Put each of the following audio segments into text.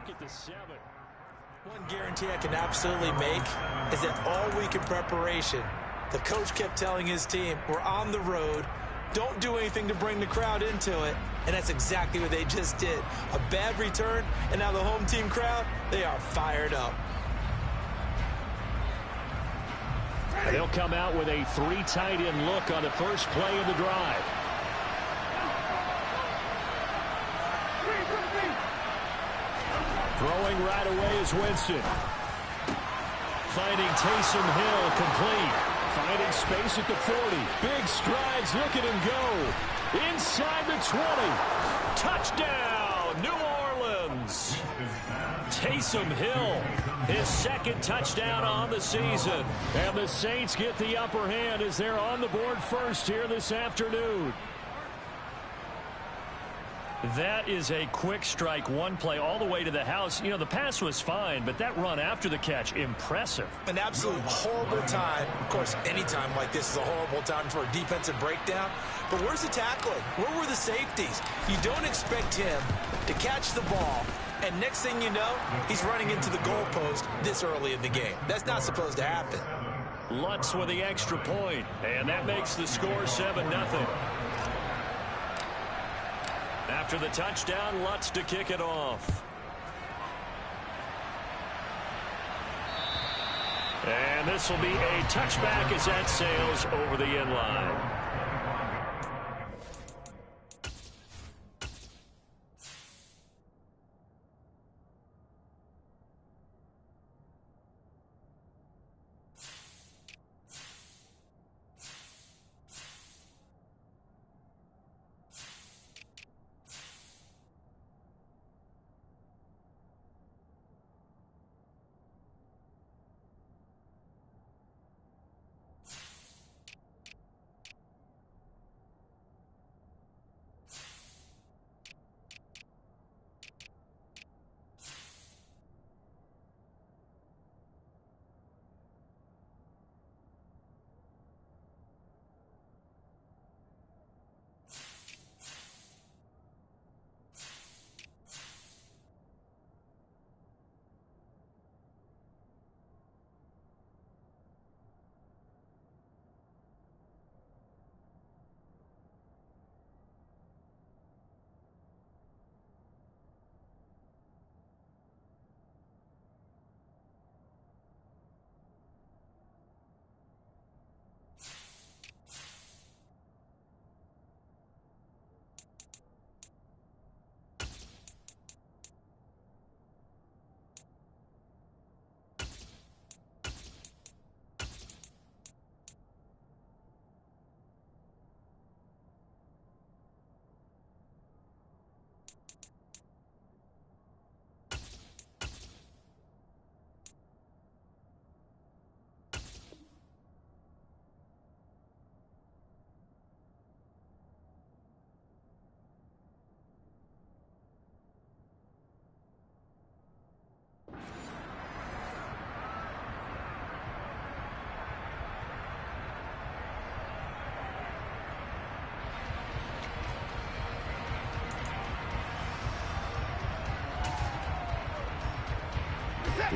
at the 7. One guarantee I can absolutely make is that all week in preparation, the coach kept telling his team, we're on the road, don't do anything to bring the crowd into it, and that's exactly what they just did. A bad return, and now the home team crowd, they are fired up. And they'll come out with a 3 tight end look on the first play of the drive. Throwing right away is Winston. Finding Taysom Hill complete. Finding space at the 40. Big strides. Look at him go. Inside the 20. Touchdown, New Orleans. Taysom Hill, his second touchdown on the season. And the Saints get the upper hand as they're on the board first here this afternoon. That is a quick strike, one play all the way to the house. You know, the pass was fine, but that run after the catch, impressive. An absolute horrible time. Of course, any time like this is a horrible time for a defensive breakdown. But where's the tackling? Where were the safeties? You don't expect him to catch the ball, and next thing you know, he's running into the goalpost this early in the game. That's not supposed to happen. Lutz with the extra point, and that makes the score 7-0. After the touchdown, Lutz to kick it off. And this will be a touchback as that sails over the end line.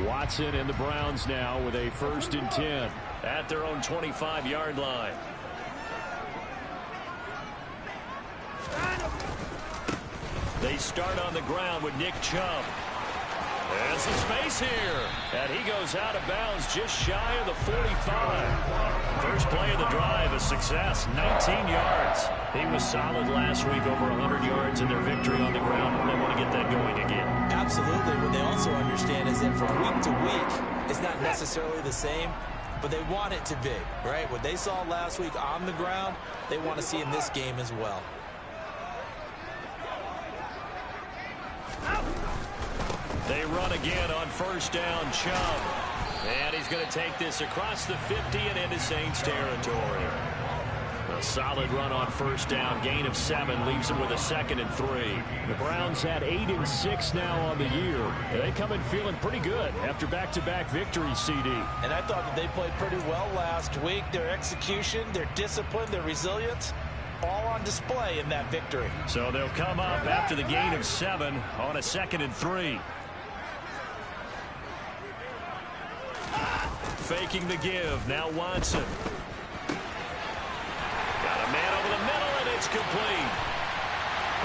Watson and the Browns now with a 1st and 10 at their own 25-yard line. They start on the ground with Nick Chubb. And some space here. And he goes out of bounds just shy of the 45. First play of the drive, a success, 19 yards. He was solid last week, over 100 yards in their victory on the ground. They want to get that going again. Absolutely. What they also understand is that from week to week, it's not necessarily the same, but they want it to be, right? What they saw last week on the ground, they want to see in this game as well. They run again on 1st down, Chubb. And he's going to take this across the 50 and into Saints territory. A solid run on 1st down, gain of 7, leaves him with a 2nd and 3. The Browns had 8 and 6 now on the year. They come in feeling pretty good after back-to-back victories, CD. And I thought that they played pretty well last week. Their execution, their discipline, their resilience, all on display in that victory. So they'll come up after the gain of 7 on a 2nd and 3. faking the give. Now Watson. Got a man over the middle, and it's complete.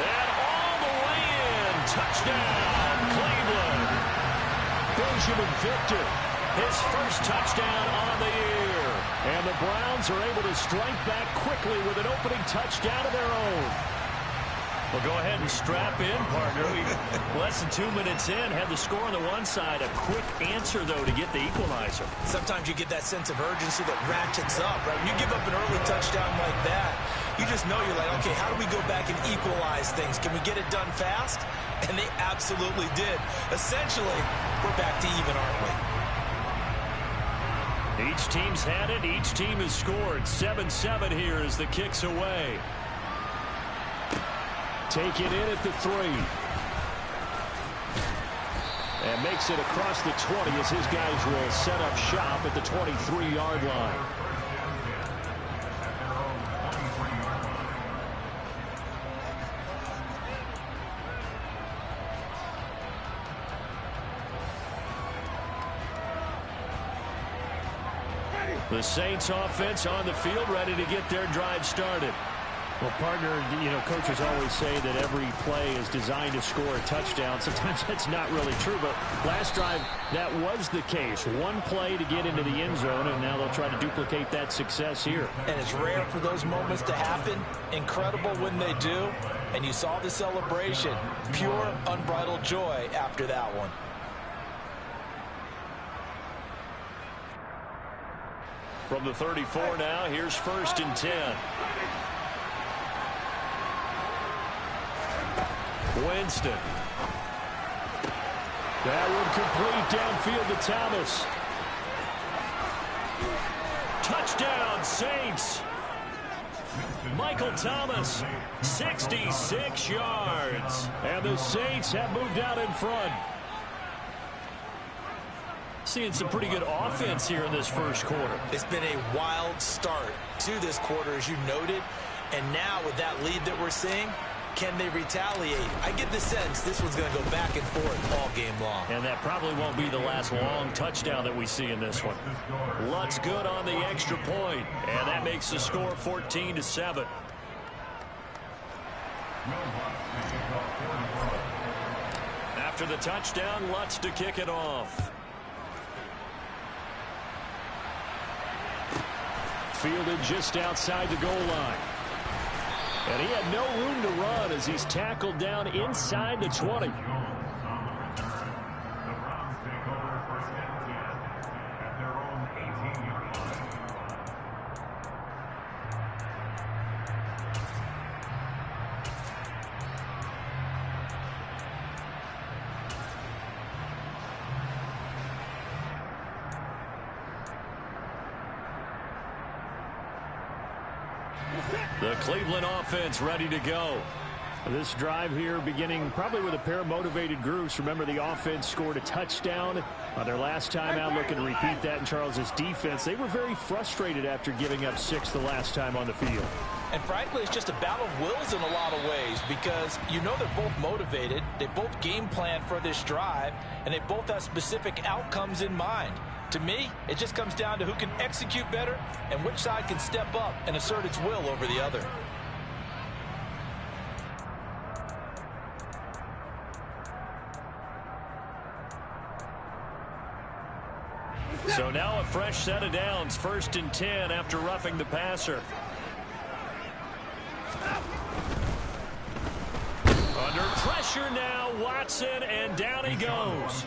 And all the way in. Touchdown, Cleveland. Benjamin Victor, his first touchdown on the year. And the Browns are able to strike back quickly with an opening touchdown of their own. Well, go ahead and strap in, partner. Less than 2 minutes in, had the score on the one side. A quick answer, though, to get the equalizer. Sometimes you get that sense of urgency that ratchets up, right? When you give up an early touchdown like that, you just know you're like, okay, how do we go back and equalize things? Can we get it done fast? And they absolutely did. Essentially, we're back to even, aren't we? Each team's had it. Each team has scored. 7-7 here as the kick's away. Take it in at the 3. And makes it across the 20 as his guys will set up shop at the 23-yard line. The Saints offense on the field, ready to get their drive started. Well, partner, coaches always say that every play is designed to score a touchdown. Sometimes that's not really true, but last drive, that was the case. One play to get into the end zone, and now they'll try to duplicate that success here. And it's rare for those moments to happen. Incredible when they do. And you saw the celebration. Pure, unbridled joy after that one. From the 34 now, here's 1st and 10. Winston. That one complete downfield to Thomas. Touchdown, Saints. Michael Thomas, 66 yards. And the Saints have moved out in front. Seeing some pretty good offense here in this first quarter. It's been a wild start to this quarter, as you noted. And now with that lead that we're seeing, can they retaliate? I get the sense this one's going to go back and forth all game long. And that probably won't be the last long touchdown that we see in this one. Lutt's good on the extra point, and that makes the score 14-7. After the touchdown, Lutt's to kick it off. Fielded just outside the goal line. And he had no room to run as he's tackled down inside the 20. The Cleveland offense ready to go. This drive here beginning probably with a pair of motivated groups. Remember, the offense scored a touchdown their last time out. Looking to repeat that in Charles's defense. They were very frustrated after giving up 6 the last time on the field. And frankly, it's just a battle of wills in a lot of ways, because you know they're both motivated. They both game plan for this drive, and they both have specific outcomes in mind. To me, it just comes down to who can execute better and which side can step up and assert its will over the other. So now a fresh set of downs, 1st and 10 after roughing the passer. Under pressure now, Watson, and down he goes.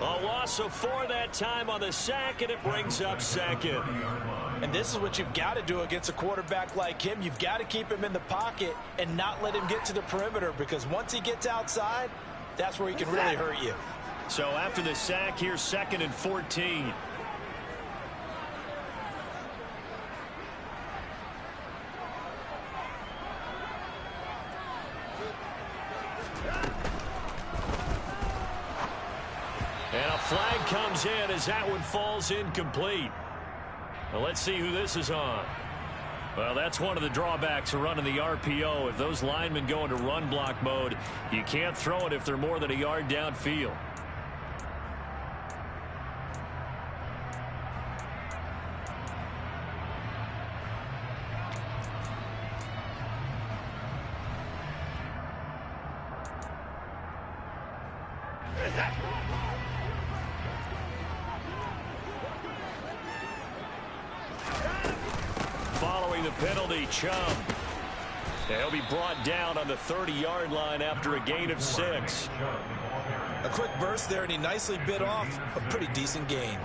A loss of 4 that time on the sack, and it brings up 2nd. And this is what you've got to do against a quarterback like him. You've got to keep him in the pocket and not let him get to the perimeter, because once he gets outside, that's where he can really hurt you. So after the sack, here's 2nd and 14. And a flag comes in as that one falls incomplete. Well, let's see who this is on. Well, that's one of the drawbacks of running the RPO. If those linemen go into run block mode, you can't throw it if they're more than a yard downfield. Following the penalty, Chubb. He'll be brought down on the 30-yard line after a gain of 6. A quick burst there, and he nicely bit off a pretty decent gain.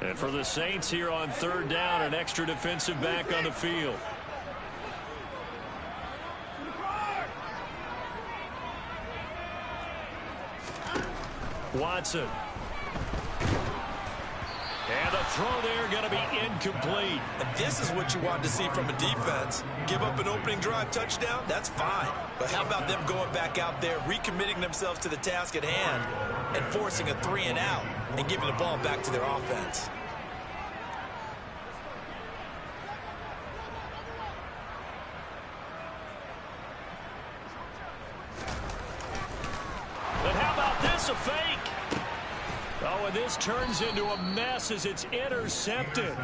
And for the Saints here on 3rd down, an extra defensive back on the field. Watson. And the throw there going to be incomplete. And this is what you want to see from a defense. Give up an opening drive touchdown, that's fine. But how about them going back out there, recommitting themselves to the task at hand, and forcing a 3-and-out, and giving the ball back to their offense. But how about this, a fake? Oh, and this turns into a mess as it's intercepted.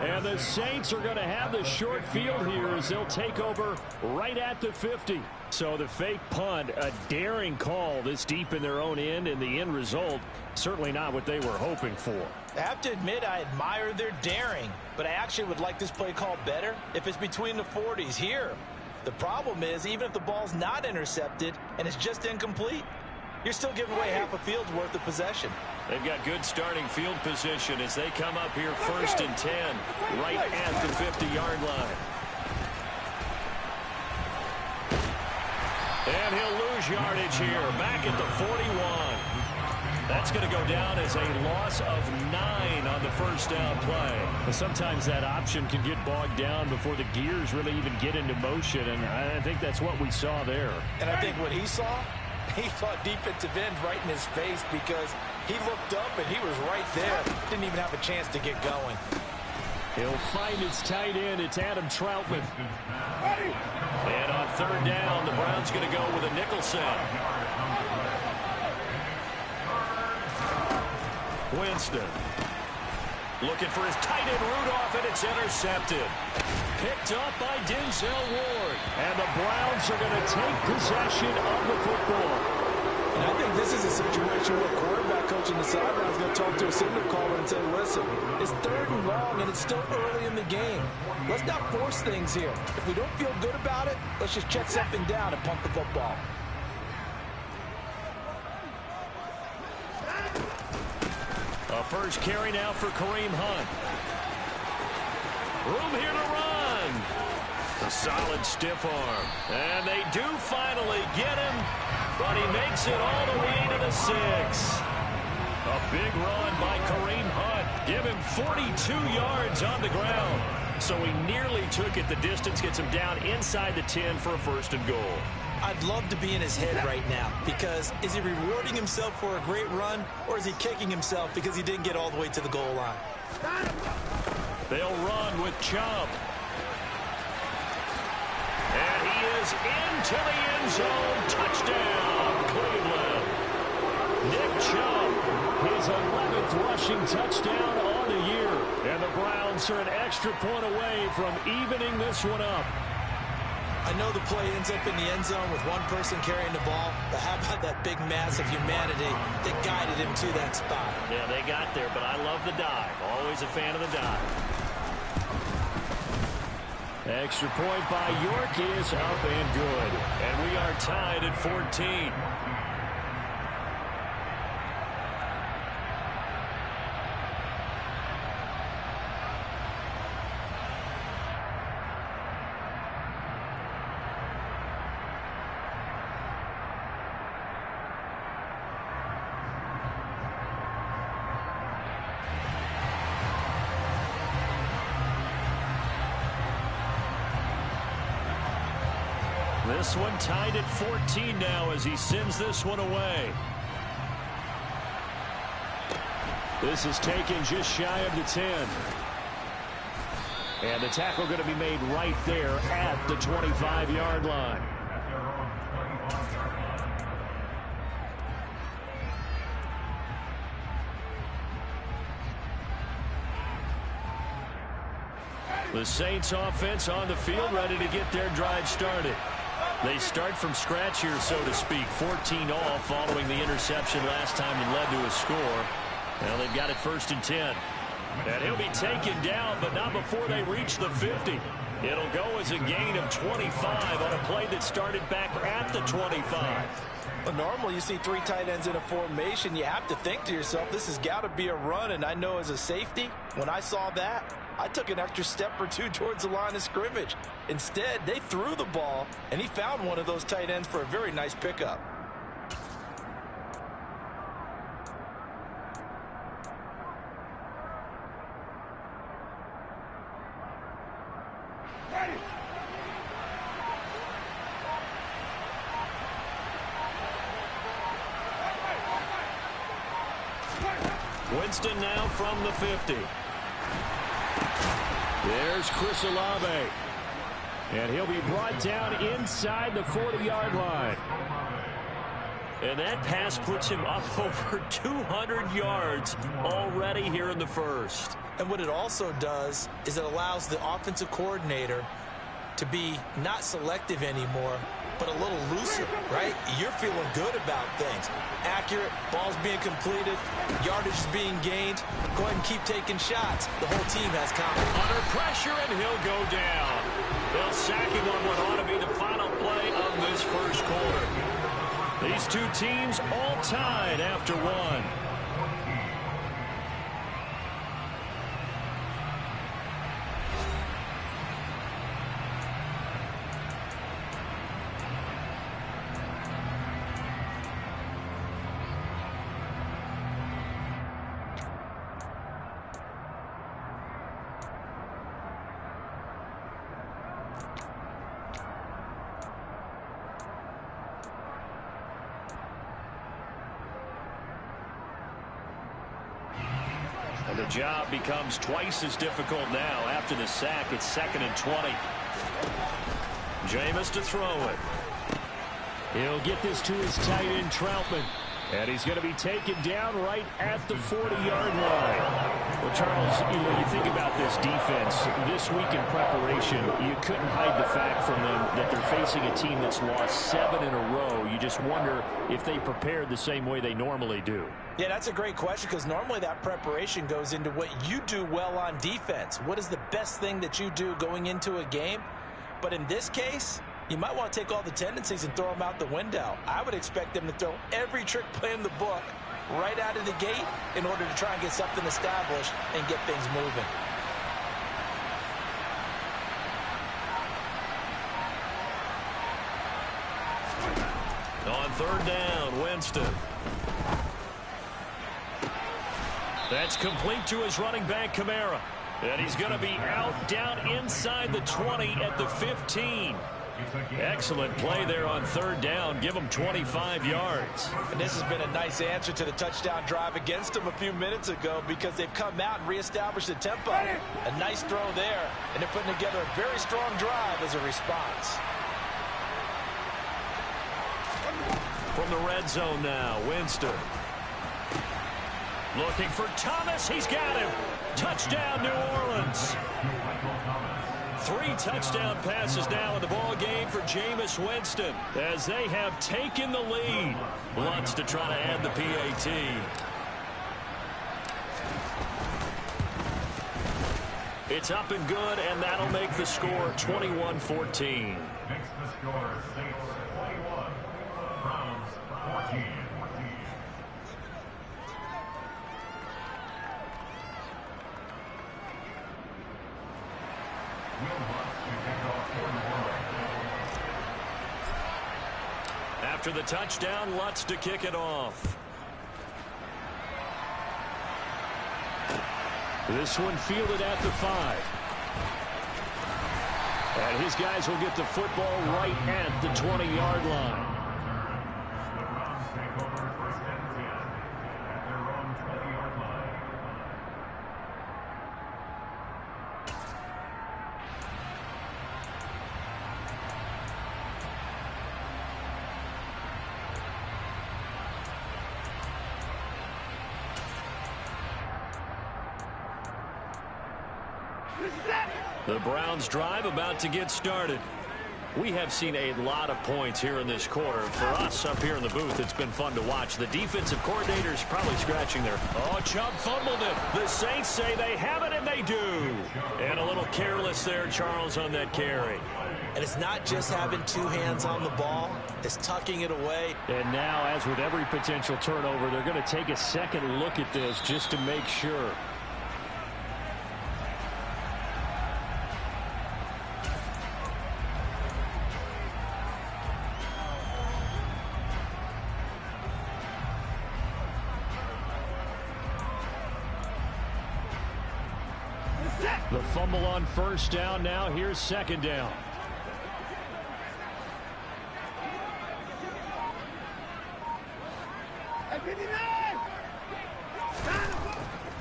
And the Saints are going to have the short field here as they'll take over right at the 50. So the fake punt, a daring call this deep in their own end, and the end result, certainly not what they were hoping for. I have to admit, I admire their daring, but I actually would like this play called better if it's between the 40s here. The problem is, even if the ball's not intercepted and it's just incomplete, you're still giving away half a field's worth of possession. They've got good starting field position as they come up here 1st and 10, right at the 50-yard line. And he'll lose yardage here, back at the 41. That's going to go down as a loss of 9 on the first down play. Sometimes that option can get bogged down before the gears really even get into motion, and I think that's what we saw there. And I think what he saw defensive end right in his face, because he looked up and he was right there. Didn't even have a chance to get going. He'll find his tight end. It's Adam Troutman. And on 3rd down, the Browns going to go with a nickel set. Winston looking for his tight end Rudolph, and it's intercepted. Picked up by Denzel Ward. And the Browns are going to take possession of the football. And I think this is a situation where a quarterback coach in the sideline is going to talk to a signal caller and say, listen, it's 3rd and long, and it's still early in the game. Let's not force things here. If we don't feel good about it, let's just check something down and pump the football. A first carry now for Kareem Hunt. Room here to run. A solid stiff arm. And they do finally get him, but he makes it all the way to the 6. A big run by Kareem Hunt. Give him 42 yards on the ground. So he nearly took it the distance, gets him down inside the 10 for a 1st and goal. I'd love to be in his head right now, because is he rewarding himself for a great run, or is he kicking himself because he didn't get all the way to the goal line? They'll run with Chubb. And he is into the end zone. Touchdown, Cleveland. Nick Chubb, his 11th rushing touchdown on the year. And the Browns are an extra point away from evening this one up. I know the play ends up in the end zone with one person carrying the ball, but how about that big mass of humanity that guided him to that spot? Yeah, they got there, but I love the dive. Always a fan of the dive. Extra point by York is up and good. And we are tied at 14. This one tied at 14 now as he sends this one away. This is taken just shy of the 10. And the tackle going to be made right there at the 25-yard line. The Saints offense on the field, ready to get their drive started. They start from scratch here, so to speak. 14-all following the interception last time that led to a score. Now they've got it 1st and 10. And he'll be taken down, but not before they reach the 50. It'll go as a gain of 25 on a play that started back at the 25. Well, normally you see 3 tight ends in a formation. You have to think to yourself, this has got to be a run. And I know as a safety, when I saw that, I took an extra step or 2 towards the line of scrimmage. Instead, they threw the ball, and he found one of those tight ends for a very nice pickup. Winston now from the 50. There's Chris Olave. And he'll be brought down inside the 40-yard line. And that pass puts him up over 200 yards already here in the first. And what it also does is it allows the offensive coordinator to be not selective anymore, but a little looser, right? You're feeling good about things. Accurate, balls being completed, yardage is being gained. Go ahead and keep taking shots. The whole team has confidence. Under pressure, and he'll go down. They'll sack him on what ought to be the final play of this first quarter. These two teams all tied after one. And the job becomes twice as difficult now after the sack. It's 2nd and 20. Jameis to throw it. He'll get this to his tight end, Troutman. And he's going to be taken down right at the 40-yard line. Well, Charles, you think about this defense. This week in preparation, you couldn't hide the fact from them that they're facing a team that's lost 7 in a row. You just wonder if they prepared the same way they normally do. Yeah, that's a great question, because normally that preparation goes into what you do well on defense. What is the best thing that you do going into a game? But in this case, you might want to take all the tendencies and throw them out the window. I would expect them to throw every trick play in the book right out of the gate in order to try and get something established and get things moving. On 3rd down, Winston. That's complete to his running back, Kamara. And he's going to be out down inside the 20 at the 15. Excellent play there on 3rd down. Give him 25 yards. And this has been a nice answer to the touchdown drive against them a few minutes ago, because they've come out and reestablished the tempo. A nice throw there, and they're putting together a very strong drive as a response. From the red zone now, Winston. Looking for Thomas. He's got him. Touchdown, New Orleans. 3 touchdown passes now in the ball game for Jameis Winston as they have taken the lead. Lutz to try to add the PAT. It's up and good, and that'll make the score 21-14. Makes the score Saints 21, Browns 14. After the touchdown, Lutz to kick it off. This one fielded at the 5. And his guys will get the football right at the 20-yard line. The Browns take over 1st and 10 at their own 20-yard line. The Browns drive about to get started. We have seen a lot of points here in this quarter. For us up here in the booth, it's been fun to watch. The defensive coordinator's probably scratching their... Oh, Chubb fumbled it. The Saints say they have it, and they do. And a little careless there, Charles, on that carry. And it's not just having two hands on the ball. It's tucking it away. And now, as with every potential turnover, they're going to take a second look at this just to make sure. The fumble on first down. Now here's second down.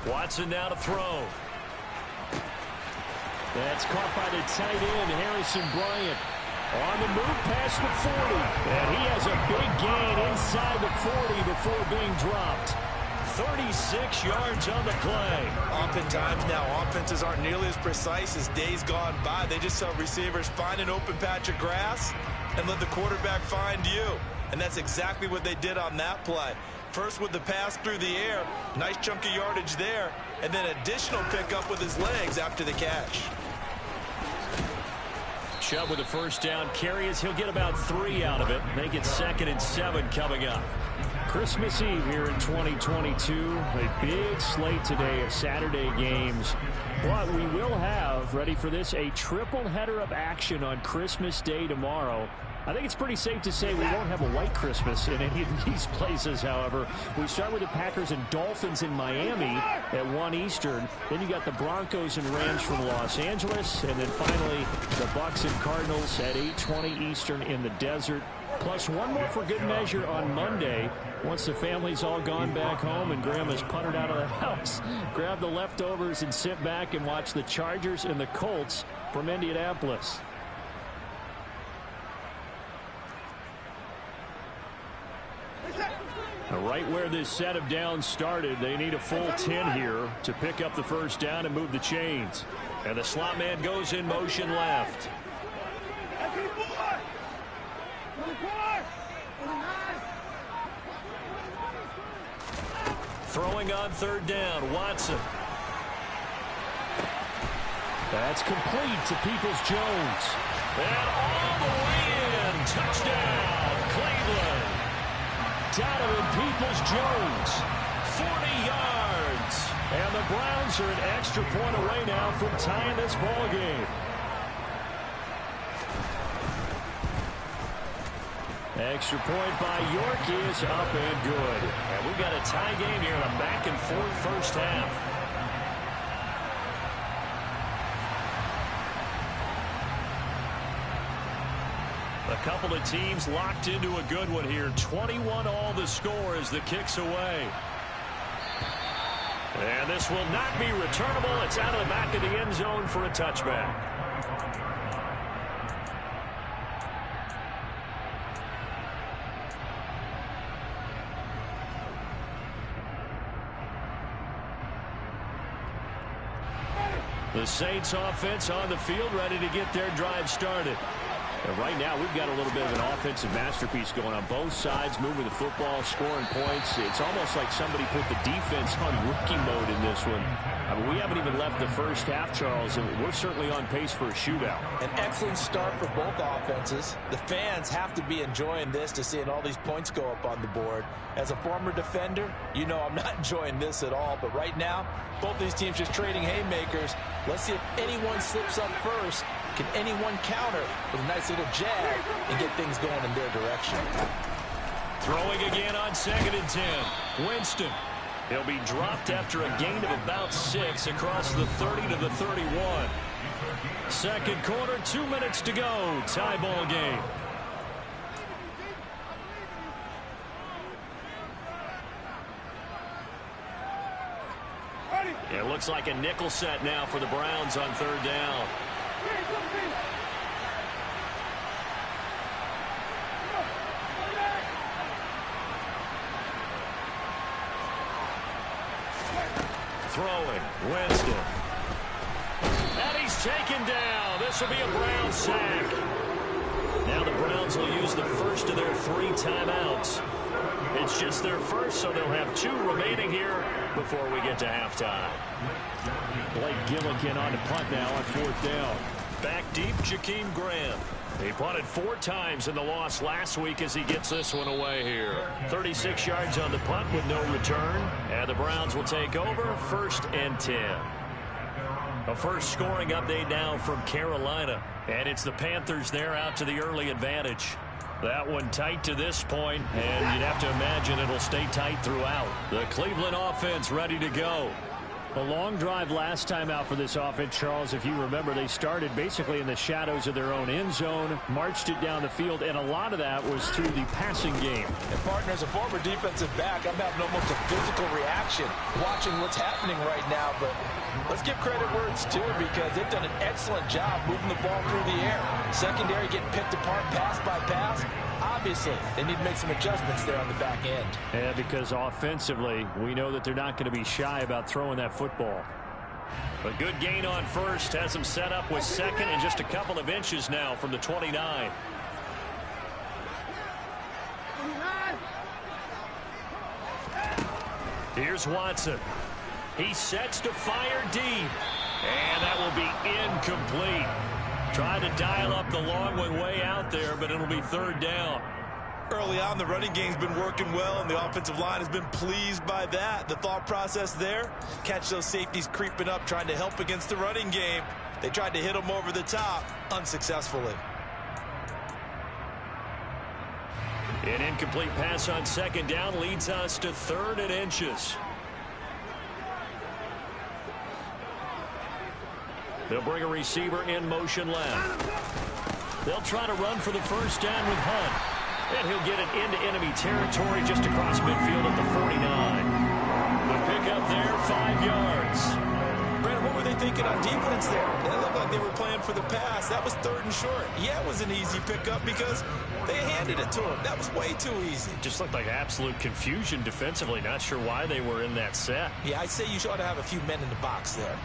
Watson now to throw. That's caught by the tight end, Harrison Bryant. On the move past the 40. And he has a big gain inside the 40 before being dropped. 36 yards on the play. Oftentimes now, offenses aren't nearly as precise as days gone by. They just tell receivers, find an open patch of grass and let the quarterback find you. And that's exactly what they did on that play. First with the pass through the air, nice chunk of yardage there, and then additional pickup with his legs after the catch. Chubb with a first down carry as he'll get about 3 out of it. Make it 2nd and 7 coming up. Christmas Eve here in 2022. A big slate today of Saturday games. But we will have, ready for this, a triple header of action on Christmas Day tomorrow. I think it's pretty safe to say we won't have a white Christmas in any of these places, however. We start with the Packers and Dolphins in Miami at 1 Eastern. Then you got the Broncos and Rams from Los Angeles. And then finally, the Bucs and Cardinals at 8:20 Eastern in the desert. Plus one more for good measure on Monday. Once the family's all gone back home and Grandma's puttered out of the house, grab the leftovers and sit back and watch the Chargers and the Colts from Indianapolis. Right where this set of downs started, they need a full 10 here to pick up the first down and move the chains. And the slot man goes in motion left. Throwing on 3rd down, Watson. That's complete to Peoples-Jones. And all the way in. Touchdown, Cleveland. Donovan Peoples-Jones, 40 yards. And the Browns are an extra point away now from tying this ball game. Extra point by York is up and good. And we've got a tie game here in a back-and-forth first half. A couple of teams locked into a good one here. 21 all the score as the kick's away. And this will not be returnable. It's out of the back of the end zone for a touchback. The Saints offense on the field ready to get their drive started. And right now, we've got a little bit of an offensive masterpiece going on both sides, moving the football, scoring points. It's almost like somebody put the defense on rookie mode in this one. I mean, we haven't even left the first half, Charles, and we're certainly on pace for a shootout. An excellent start for both offenses. The fans have to be enjoying this to seeing all these points go up on the board. As a former defender, you know I'm not enjoying this at all. But right now, both these teams just trading haymakers. Let's see if anyone slips up first. Can anyone counter with a nice little jab and get things going in their direction? Throwing again on 2nd and 10. Winston. He'll be dropped after a gain of about 6 across the 30 to the 31. Second quarter, 2 minutes to go. Tie ball game. It looks like a nickel set now for the Browns on 3rd down. Throwing, Winston. And taken down. This will be a Brown sack. Now the Browns will use the first of their 3 timeouts. It's just their first, so they'll have 2 remaining here before we get to halftime. Blake Gillikin on the punt now on 4th down. Back deep, Jakeem Graham. He punted 4 times in the loss last week as he gets this one away here. 36 yards on the punt with no return. And the Browns will take over 1st and 10. A first scoring update now from Carolina. And it's the Panthers there out to the early advantage. That one tight to this point, and you'd have to imagine it'll stay tight throughout. The Cleveland offense ready to go. A long drive last time out for this offense, Charles. If you remember, they started basically in the shadows of their own end zone, marched it down the field, and a lot of that was through the passing game. And partner, as a former defensive back, I'm having almost a physical reaction watching what's happening right now. But let's give credit where it's due, because they've done an excellent job moving the ball through the air. Secondary getting picked apart pass by pass. Obviously, they need to make some adjustments there on the back end. Yeah, because offensively, we know that they're not going to be shy about throwing that football. A good gain on first has them set up with 2nd and just a couple of inches now from the 29. Here's Watson. He sets to fire deep. And that will be incomplete. Trying to dial up the long one way out there, but it'll be 3rd down. Early on, the running game's been working well, and the offensive line has been pleased by that. The thought process there, catch those safeties creeping up, trying to help against the running game. They tried to hit them over the top, unsuccessfully. An incomplete pass on 2nd down leads us to 3rd and inches. They'll bring a receiver in motion left. They'll try to run for the 1st down with Hunt. And he'll get it into enemy territory just across midfield at the 49. The pickup there, 5 yards. Brandon, what were they thinking on defense there? It looked like they were playing for the pass. That was 3rd and short. Yeah, it was an easy pickup because they handed it to him. That was way too easy. Just looked like absolute confusion defensively. Not sure why they were in that set. Yeah, I'd say you ought to have a few men in the box there.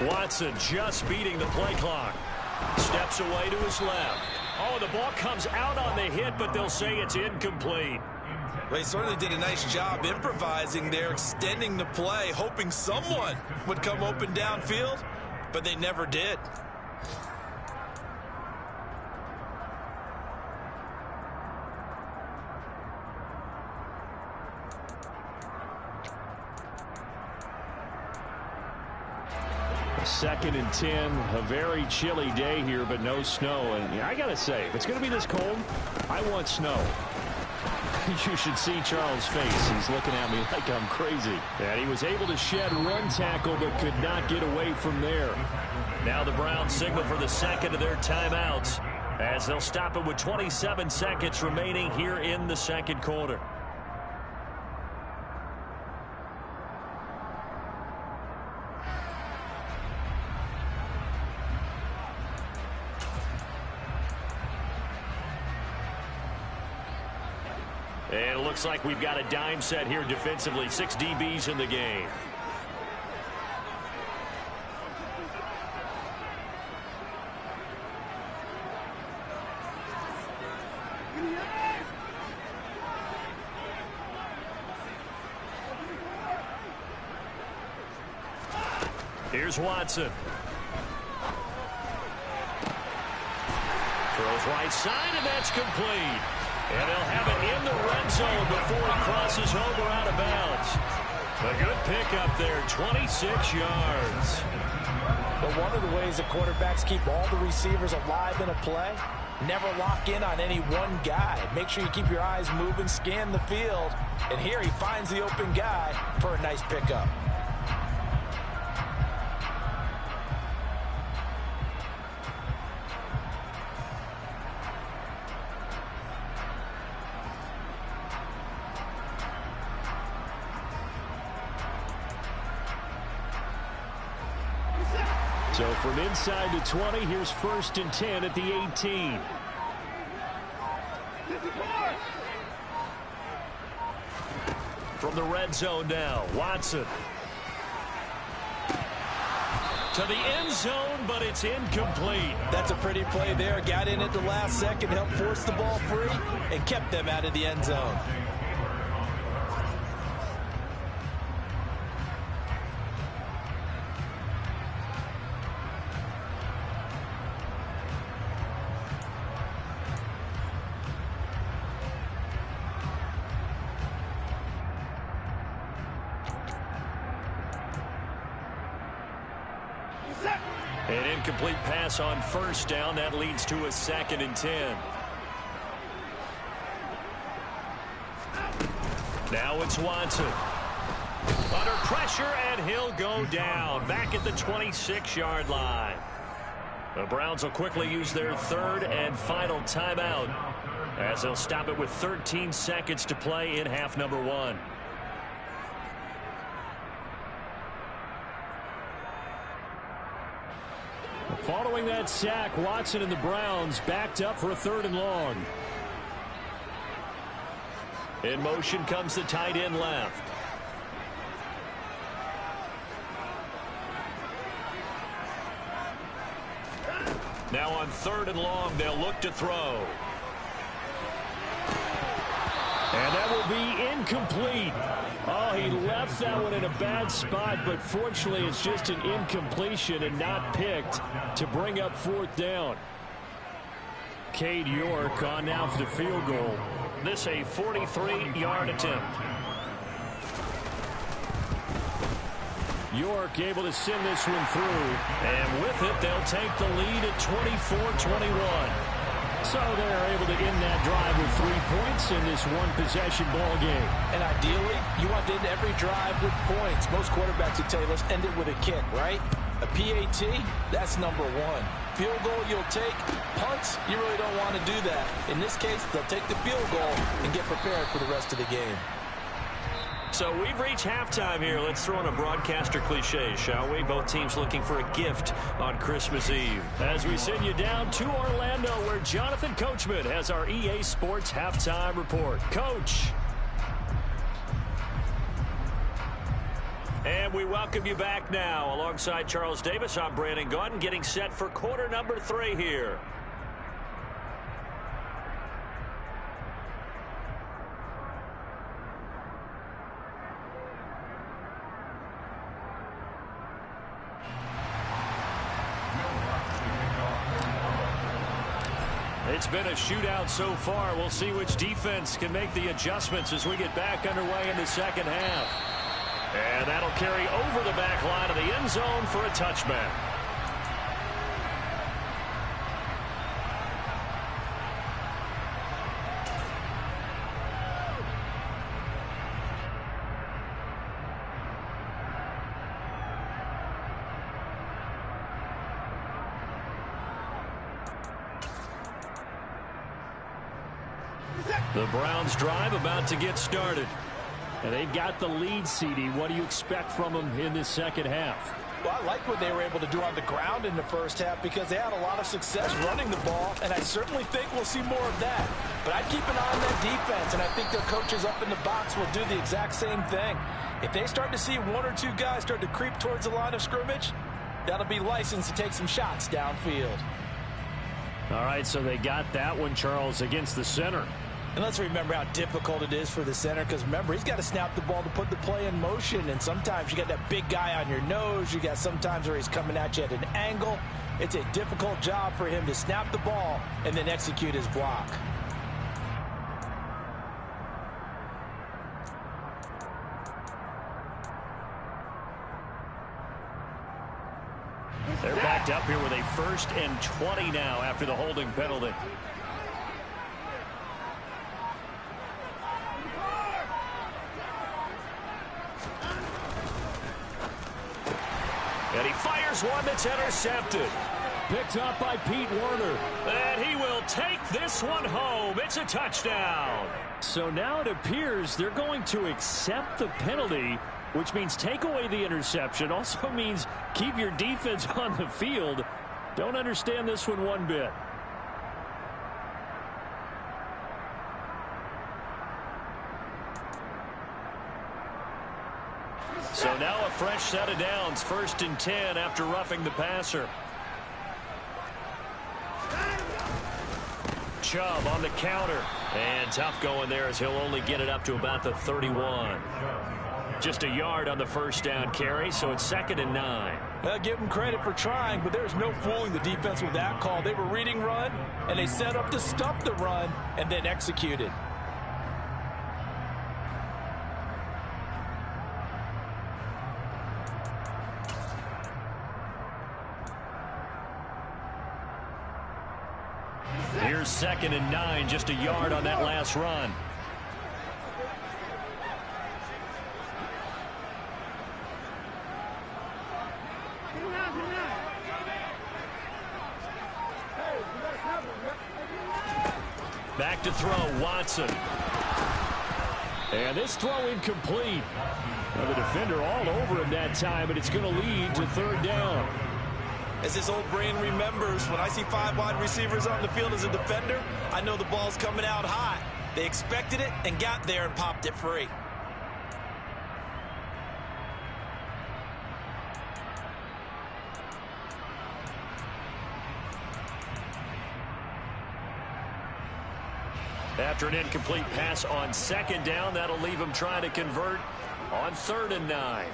Watson just beating the play clock. Steps away to his left. Oh, the ball comes out on the hit, but they'll say it's incomplete. They certainly did a nice job improvising there, extending the play, hoping someone would come open downfield, but they never did. Second and 10, a very chilly day here, but no snow. And yeah, I got to say, if it's going to be this cold, I want snow. You should see Charles' face. He's looking at me like I'm crazy. And he was able to shed 1 tackle, but could not get away from there. Now the Browns signal for the 2nd of their timeouts, as they'll stop it with 27 seconds remaining here in the 2nd quarter. And it looks like we've got a dime set here defensively. 6 DBs in the game. Here's Watson. Throws right side, and that's complete. And they'll have it in the red zone before he crosses over out of bounds. A good pickup there, 26 yards. But one of the ways that quarterbacks keep all the receivers alive in a play, never lock in on any one guy. Make sure you keep your eyes moving, scan the field. And here he finds the open guy for a nice pickup. So from inside the 20, here's 1st and 10 at the 18. From the red zone now, Watson. To the end zone, but it's incomplete. That's a pretty play there. Got in at the last second, helped force the ball free, and kept them out of the end zone. An incomplete pass on 1st down. That leads to a 2nd and 10. Now it's Watson. Under pressure, and he'll go down. Back at the 26-yard line. The Browns will quickly use their 3rd and final timeout, as they'll stop it with 13 seconds to play in half number 1. Following that sack, Watson and the Browns backed up for a 3rd and long. In motion comes the tight end left. Now on 3rd and long, they'll look to throw. And that will be incomplete. Oh, he left that one in a bad spot, but fortunately it's just an incompletion and not picked to bring up 4th down. Cade York on now for the field goal. This a 43-yard attempt. York able to send this one through. And with it, they'll take the lead at 24-21. So they're able to end that drive with 3 points in this one-possession ball game. And ideally, you want to end every drive with points. Most quarterbacks would tell you, let's end it with a kick, right? A PAT, that's number 1. Field goal you'll take. Punts, you really don't want to do that. In this case, they'll take the field goal and get prepared for the rest of the game. So we've reached halftime here. Let's throw in a broadcaster cliche, shall we? Both teams looking for a gift on Christmas Eve. As we send you down to Orlando, where Jonathan Coachman has our EA Sports halftime report. Coach. And we welcome you back now. Alongside Charles Davis, I'm Brandon Gaudin, getting set for quarter number 3 here. It's been a shootout so far. We'll see which defense can make the adjustments as we get back underway in the second half. And that'll carry over the back line of the end zone for a touchback. The Browns drive about to get started. And they've got the lead, CD. What do you expect from them in this second half? Well, I like what they were able to do on the ground in the first half because they had a lot of success running the ball, and I certainly think we'll see more of that. But I'd keep an eye on that defense, and I think their coaches up in the box will do the exact same thing. If they start to see 1 or 2 guys start to creep towards the line of scrimmage, that'll be licensed to take some shots downfield. All right, so they got that one, Charles, against the center. And let's remember how difficult it is for the center, because remember, he's got to snap the ball to put the play in motion, and sometimes you got that big guy on your nose. You got sometimes where he's coming at you at an angle. It's a difficult job for him to snap the ball and then execute his block. They're backed up here with a 1st and 20 now after the holding penalty. And he fires one that's intercepted. Picked up by Pete Werner. And he will take this one home. It's a touchdown. So now it appears they're going to accept the penalty which means take away the interception. Also means keep your defense on the field. Don't understand this one bit. So now a fresh set of downs, 1st and 10 after roughing the passer. Chubb on the counter. And tough going there as he'll only get it up to about the 31. Just a yard on the first down carry, so it's 2nd and 9. Well, give them credit for trying, but there's no fooling the defense with that call. They were reading run, and they set up to stop the run and then executed. Here's 2nd and 9, just a yard on that last run. Back to throw, Watson. And this throw incomplete. Well, the defender all over him that time, and it's going to lead to 3rd down. As his old brain remembers, when I see 5 wide receivers on the field as a defender, I know the ball's coming out hot. They expected it and got there and popped it free. After an incomplete pass on 2nd down, that'll leave him trying to convert on 3rd and 9.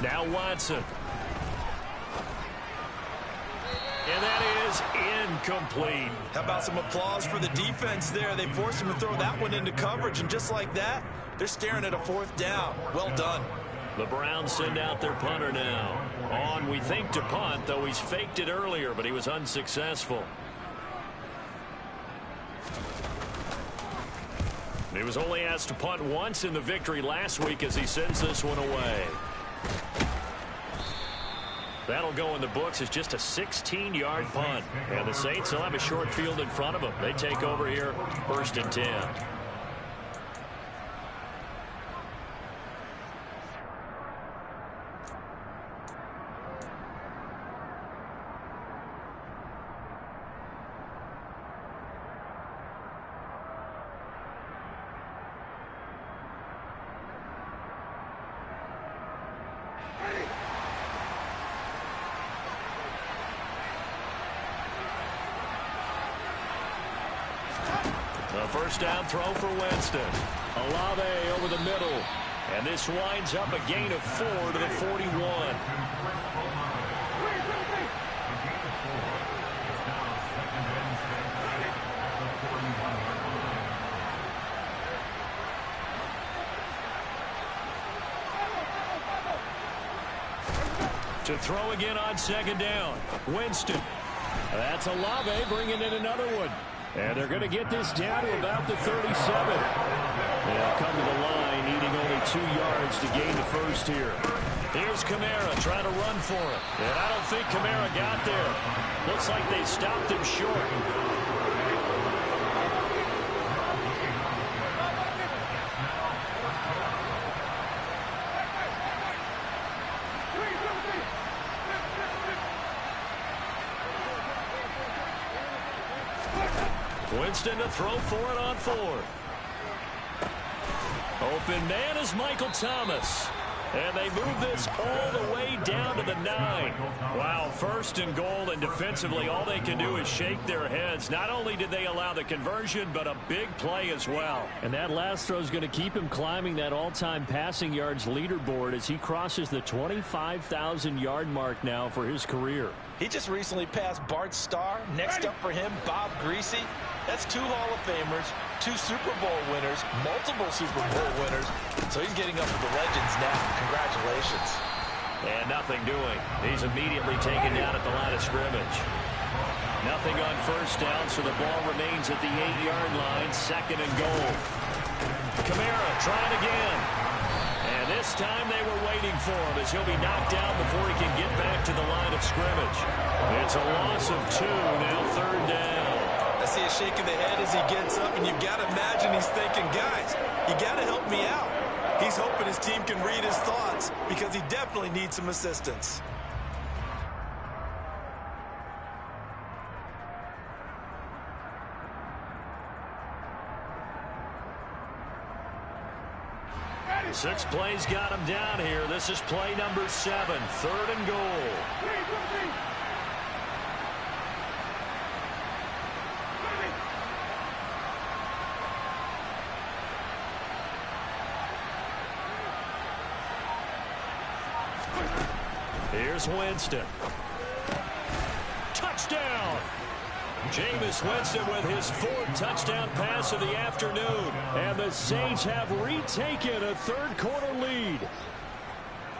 Now Watson. And that is incomplete. How about some applause for the defense there? They forced him to throw that one into coverage, and just like that, they're staring at a 4th down. Well done. The Browns send out their punter now. On, we think, to punt, though he's faked it earlier, but he was unsuccessful. He was only asked to punt once in the victory last week as he sends this one away. That'll go in the books as just a 16-yard punt. And the Saints will have a short field in front of them. They take over here, 1st and 10. A 1st down throw for Winston. Olave over the middle. And this winds up a gain of 4 to the 41. To throw again on 2nd down. Winston. That's Olave bringing in another one. And they're going to get this down to about the 37. They'll come to the line, needing only 2 yards to gain the first here. Here's Kamara trying to run for it. And I don't think Kamara got there. Looks like they stopped him short. Winston to throw for it on 4th. Open man is Michael Thomas. And they move this all the way down to the 9. Wow, 1st and goal, and defensively all they can do is shake their heads. Not only did they allow the conversion, but a big play as well. And that last throw is going to keep him climbing that all-time passing yards leaderboard as he crosses the 25,000-yard mark now for his career. He just recently passed Bart Starr. Next up for him, Bob Greasy. That's 2 Hall of Famers, 2 Super Bowl winners, multiple Super Bowl winners. So he's getting up with the legends now. Congratulations. And nothing doing. He's immediately taken down at the line of scrimmage. Nothing on 1st down, so the ball remains at the 8-yard line, 2nd and goal. Kamara trying again. And this time they were waiting for him as he'll be knocked down before he can get back to the line of scrimmage. It's a loss of 2, now 3rd down. I see a shake of the head as he gets up, and you've got to imagine he's thinking, his team can read his thoughts because he definitely needs some assistance. Six plays got him down here. This is play number 7, 3rd and goal. Here's Winston. Touchdown! Jameis Winston with his 4th touchdown pass of the afternoon. And the Saints have retaken a 3rd quarter lead.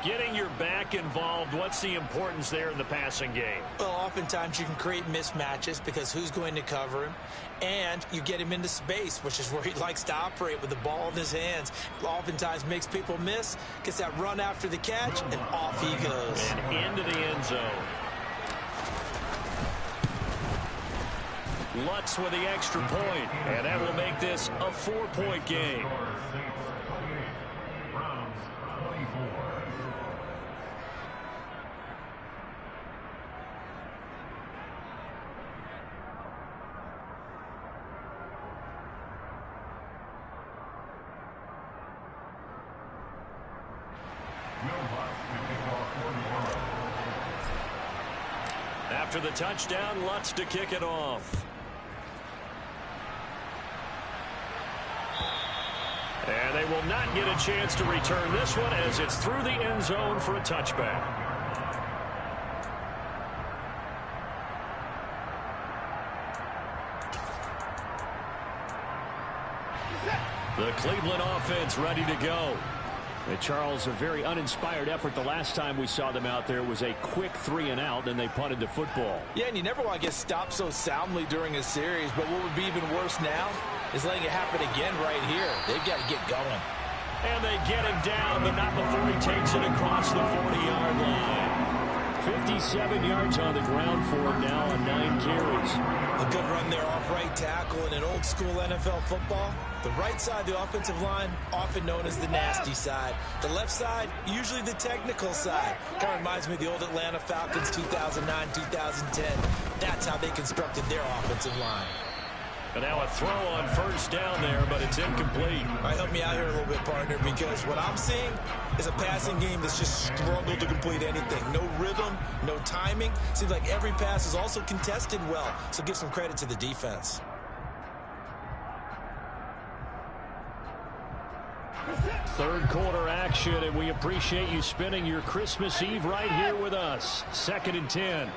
Getting your back involved, what's the importance there in the passing game? Well, oftentimes you can create mismatches because who's going to cover him? And you get him into space, which is where he likes to operate with the ball in his hands. Oftentimes makes people miss, gets that run after the catch, and off he goes. And into the end zone. Lutz with the extra point, and that will make this a 4-point game. After the touchdown, Lutz to kick it off. And they will not get a chance to return this one as it's through the end zone for a touchback. The Cleveland offense ready to go. And Charles, a very uninspired effort. The last time we saw them out there was a quick 3-and-out, and they punted the football. Yeah, and you never want to get stopped so soundly during a series, but what would be even worse now is letting it happen again right here. They've got to get going. And they get him down, but not before he takes it across the 40-yard line. 57 yards on the ground for him now on 9 carries. A good run there off right tackle. In an old-school NFL football, the right side of the offensive line, often known as the nasty side. The left side, usually the technical side. Kind of reminds me of the old Atlanta Falcons 2009, 2010. That's how they constructed their offensive line. And now a throw on 1st down there, but it's incomplete. All right, help me out here a little bit, partner, because what I'm seeing is a passing game that's just struggled to complete anything. No rhythm, no timing. Seems like every pass is also contested well, so give some credit to the defense. Third quarter action, and we appreciate you spending your Christmas Eve right here with us. 2nd and 10.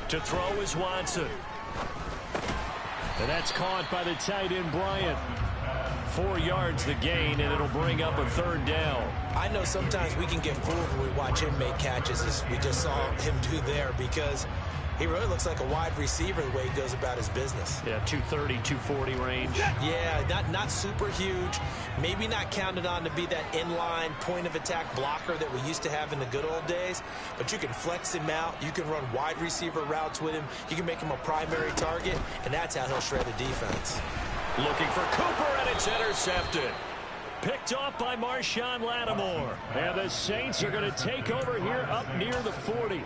To throw is Watson. And that's caught by the tight end, Bryant. 4 yards the gain, and it'll bring up a 3rd down. I know sometimes we can get fooled when we watch him make catches, as we just saw him do there, because he really looks like a wide receiver the way he goes about his business. Yeah, 230, 240 range. Yeah, not super huge. Maybe not counted on to be that inline point-of-attack blocker that we used to have in the good old days. But you can flex him out. You can run wide receiver routes with him. You can make him a primary target, and that's how he'll shred the defense. Looking for Cooper, and it's intercepted. Picked off by Marshawn Lattimore. And the Saints are going to take over here up near the 40.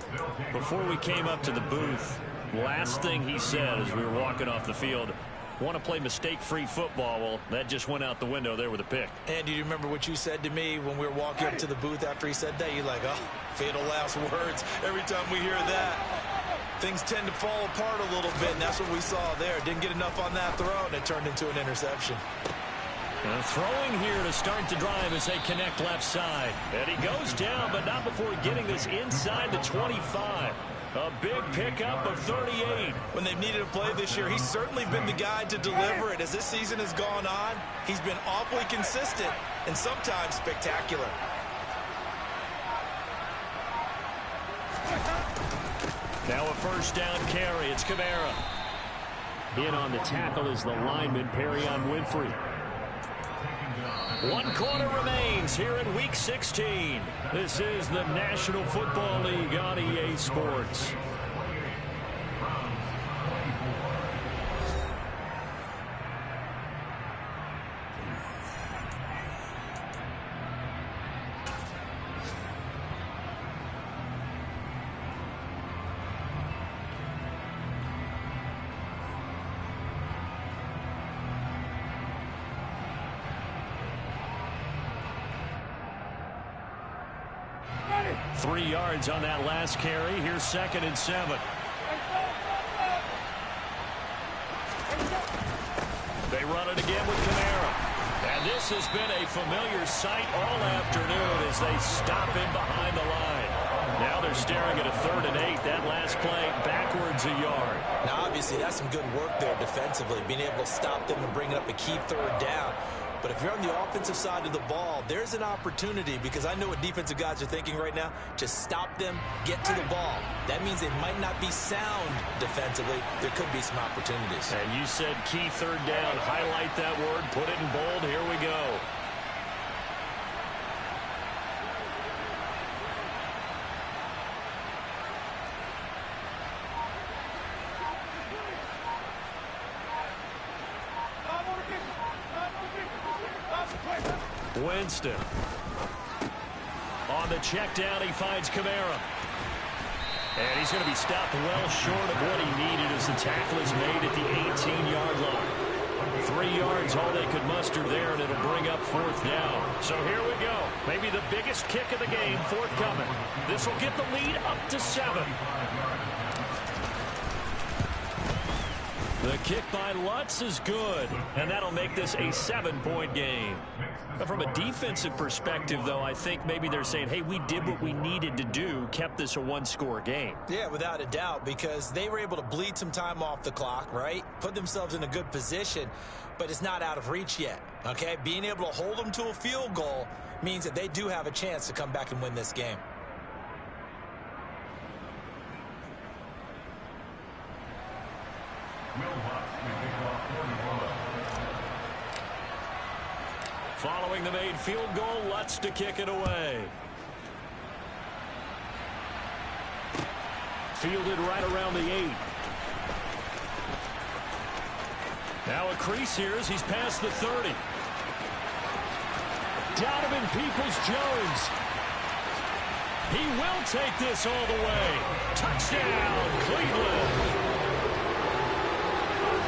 Before we came up to the booth, last thing he said as we were walking off the field, want to play mistake-free football. Well, that just went out the window there with a pick. And do you remember what you said to me when we were walking up to the booth after he said that? You're like, oh, fatal last words. Every time we hear that, things tend to fall apart a little bit, and that's what we saw there. Didn't get enough on that throw, and it turned into an interception. Throwing here to start the drive as they connect left side. And he goes down, but not before getting this inside the 25. A big pickup of 38. When they've needed a play this year, he's certainly been the guy to deliver it. As this season has gone on, he's been awfully consistent and sometimes spectacular. Now a 1st down carry. It's Kamara. In on the tackle is the lineman, Perion Winfrey. 1 quarter remains here in Week 16. This is the National Football League on EA Sports. 3 yards on that last carry. Here's 2nd and 7. They run it again with Kamara. And this has been a familiar sight all afternoon as they stop him behind the line. Now they're staring at a 3rd and 8. That last play backwards a yard. Now, obviously, that's some good work there defensively, being able to stop them and bring up a key 3rd down. But if you're on the offensive side of the ball, there's an opportunity, because I know what defensive guys are thinking right now. Just stop them, get to the ball. That means they might not be sound defensively. There could be some opportunities. And you said key 3rd down. Highlight that word. Put it in bold. Here we go. Winston. On the check down, he finds Kamara. And he's going to be stopped well short of what he needed as the tackle is made at the 18-yard line. 3 yards, all they could muster there, and it'll bring up 4th down. So here we go. Maybe the biggest kick of the game forthcoming. This will get the lead up to 7. The kick by Lutz is good, and that'll make this a 7-point game. But from a defensive perspective, though, I think maybe they're saying, hey, we did what we needed to do, kept this a 1-score game. Yeah, without a doubt, because they were able to bleed some time off the clock, right? Put themselves in a good position, but it's not out of reach yet, okay? Being able to hold them to a field goal means that they do have a chance to come back and win this game. Following the made field goal, Lutz to kick it away. Fielded right around the 8. Now a crease here as he's past the 30. Donovan Peoples-Jones. He will take this all the way. Touchdown, Cleveland.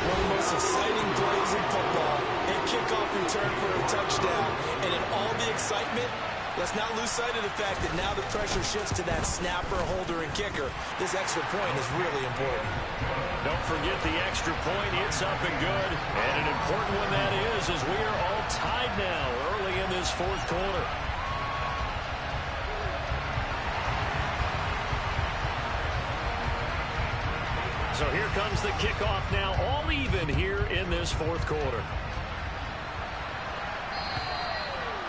One of the most exciting plays in football, a kickoff return for a touchdown. And in all the excitement, let's not lose sight of the fact that now the pressure shifts to that snapper, holder, and kicker. This extra point is really important. Don't forget the extra point. It's up and good. And an important one that is, as we are all tied now early in this 4th quarter. So here comes the kickoff now, all even here in this 4th quarter.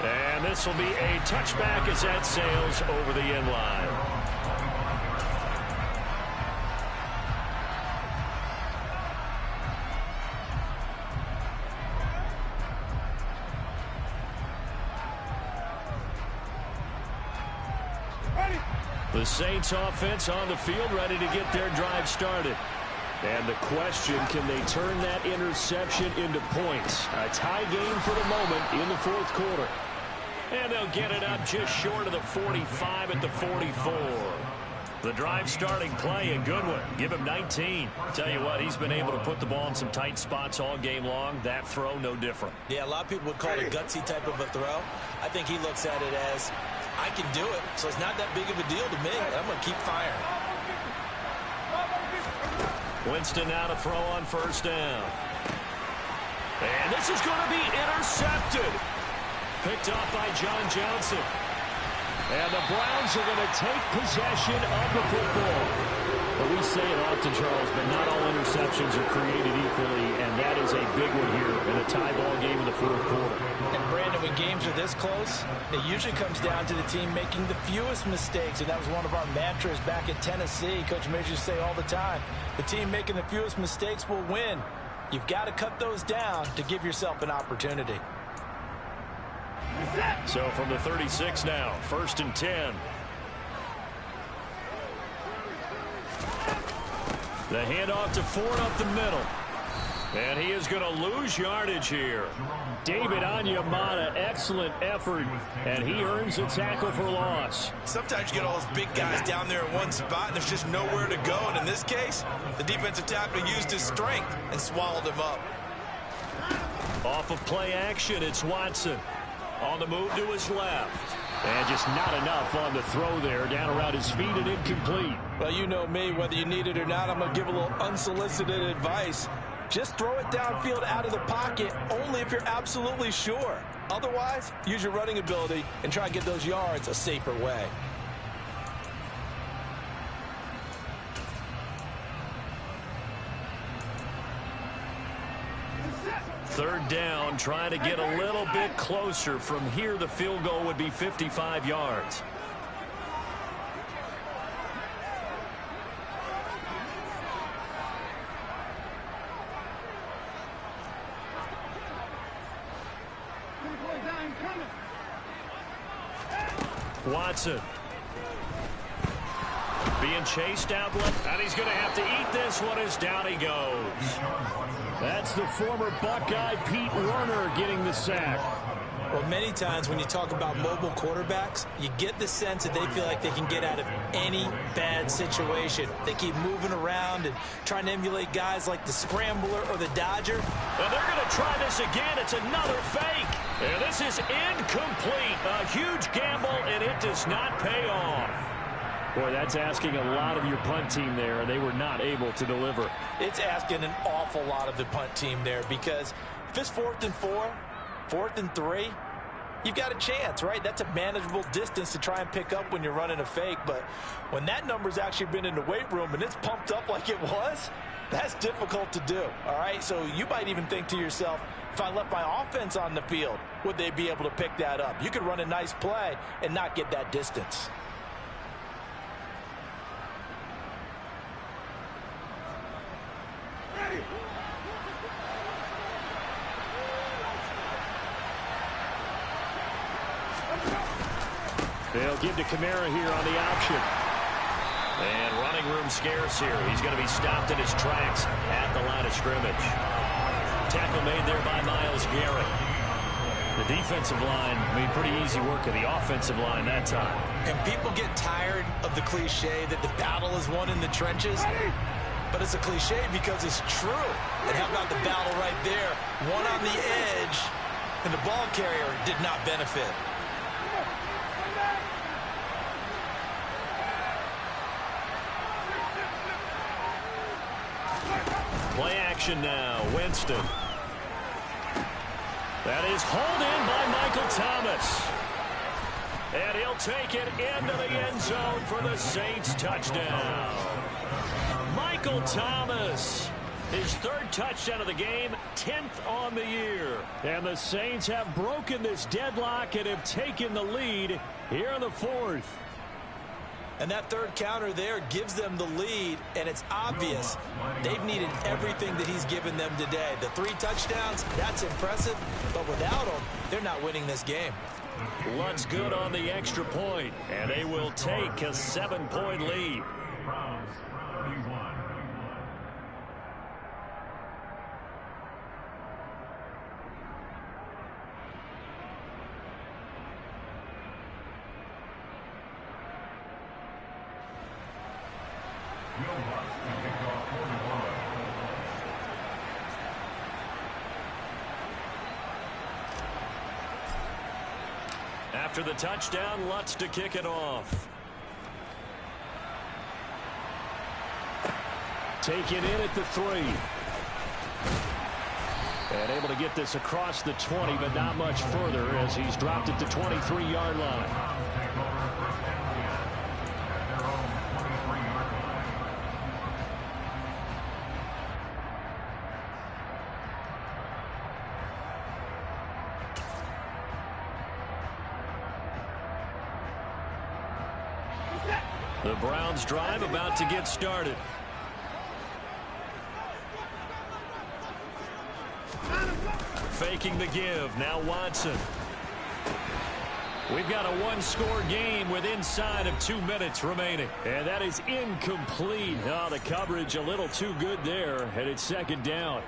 And this will be a touchback as that sails over the end line. The Saints offense on the field, ready to get their drive started. And the question, can they turn that interception into points? A tie game for the moment in the 4th quarter. And they'll get it up just short of the 45 at the 44. The drive starting play, a good one. Give him 19. Tell you what, he's been able to put the ball in some tight spots all game long. That throw, no different. Yeah, a lot of people would call it a gutsy type of a throw. I think he looks at it as, I can do it, so it's not that big of a deal to me. I'm going to keep firing. Winston now to throw on 1st down. And this is going to be intercepted. Picked off by John Johnson. And the Browns are going to take possession of the football. But we say it often, Charles, but not all interceptions are created equally, and that is a big one here in a tie ball game in the 4th quarter. And Brandon, when games are this close, it usually comes down to the team making the fewest mistakes, and that was one of our mantras back at Tennessee. Coach Major used to say all the time, the team making the fewest mistakes will win. You've got to cut those down to give yourself an opportunity. So from the 36 now, 1st and 10. The handoff to Ford up the middle. And he is going to lose yardage here. David Onyemata, excellent effort, and he earns a tackle for loss. Sometimes you get all those big guys down there in one spot, and there's just nowhere to go. And in this case, the defensive tackle used his strength and swallowed him up. Off of play action, it's Watson. On the move to his left. And just not enough on the throw there. Down around his feet and incomplete. Well, you know me, whether you need it or not, I'm going to give a little unsolicited advice. Just throw it downfield out of the pocket only if you're absolutely sure. Otherwise, use your running ability and try to get those yards a safer way. Third down, trying to get a little bit closer. From here, the field goal would be 55 yards. Watson. Being chased out left, and he's going to have to eat this one as down he goes. That's the former Buckeye Pete Werner getting the sack. Well, many times when you talk about mobile quarterbacks, you get the sense that they feel like they can get out of any bad situation. They keep moving around and trying to emulate guys like the Scrambler or the Dodger. And they're going to try this again. It's another fake. And this is incomplete. A huge gamble, and it does not pay off. Boy, that's asking a lot of your punt team there, and they were not able to deliver. It's asking an awful lot of the punt team there, because if it's 4th and 4, 4th and 3, you've got a chance, right? That's a manageable distance to try and pick up when you're running a fake. But when that number's actually been in the weight room and it's pumped up like it was, that's difficult to do, all right? So you might even think to yourself, if I left my offense on the field, would they be able to pick that up? You could run a nice play and not get that distance. They'll give to Kamara here on the option. And running room scarce here. He's going to be stopped in his tracks at the line of scrimmage. Tackle made there by Myles Garrett. The defensive line made pretty easy work of the offensive line that time. And people get tired of the cliche that the battle is won in the trenches. But it's a cliche because it's true. And how about the battle right there? One on the edge, and the ball carrier did not benefit. Play action now. Winston. That is hauled in by Michael Thomas. And he'll take it into the end zone for the Saints touchdown. Michael Thomas, his 3rd touchdown of the game, 10th on the year. And the Saints have broken this deadlock and have taken the lead here in the 4th. And that 3rd counter there gives them the lead, and it's obvious they've needed everything that he's given them today. The 3 touchdowns, that's impressive, but without him, they're not winning this game. Lutt's good on the extra point, and they will take a 7-point lead. Browns 31. After the touchdown, Lutz to kick it off. Taken in at the 3. And able to get this across the 20, but not much further as he's dropped it to 23-yard line. The Browns drive about to get started. Faking the give. Now Watson. We've got a 1-score game with inside of 2 minutes remaining. And that is incomplete. Oh, the coverage a little too good there. And it's 2nd down.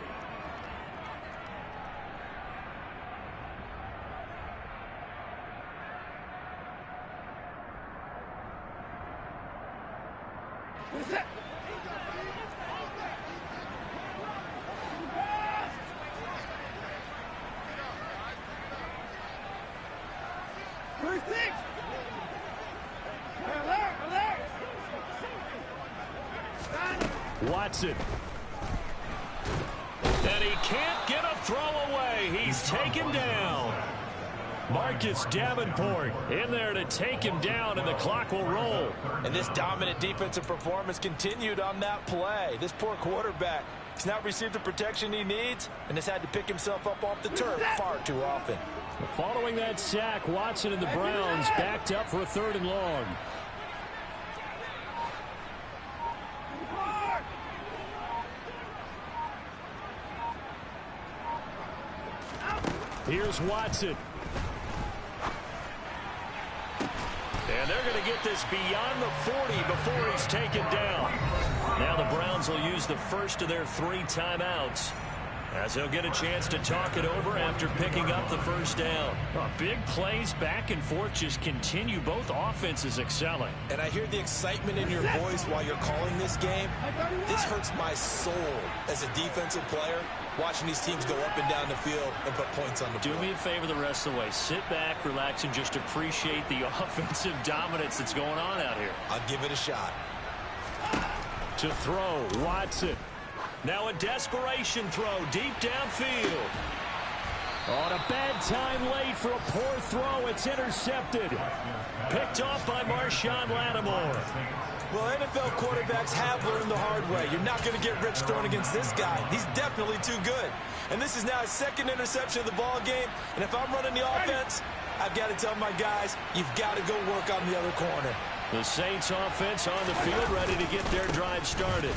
Watson. And he can't get a throw away. He's taken down. Marcus Davenport in there to take him down, and the clock will roll. And this dominant defensive performance continued on that play. This poor quarterback has not received the protection he needs and has had to pick himself up off the turf far too often. Following that sack, Watson and the Browns backed up for a 3rd and long. Here's Watson. And they're going to get this beyond the 40 before he's taken down. Now the Browns will use the first of their 3 timeouts, as they'll get a chance to talk it over after picking up the first down. Big plays back and forth just continue. Both offenses excelling. And I hear the excitement in your voice while you're calling this game. This hurts my soul as a defensive player, watching these teams go up and down the field and put points on the board. Do me a favor the rest of the way. Sit back, relax, and just appreciate the offensive dominance that's going on out here. I'll give it a shot. To throw, Watson. Now a desperation throw deep downfield. On a bad time late for a poor throw. It's intercepted. Picked off by Marshawn Lattimore. Well, NFL quarterbacks have learned the hard way. You're not going to get rich throwing against this guy. He's definitely too good. And this is now his 2nd interception of the ball game. And if I'm running the offense, I've got to tell my guys, you've got to go work on the other corner. The Saints offense on the field, ready to get their drive started.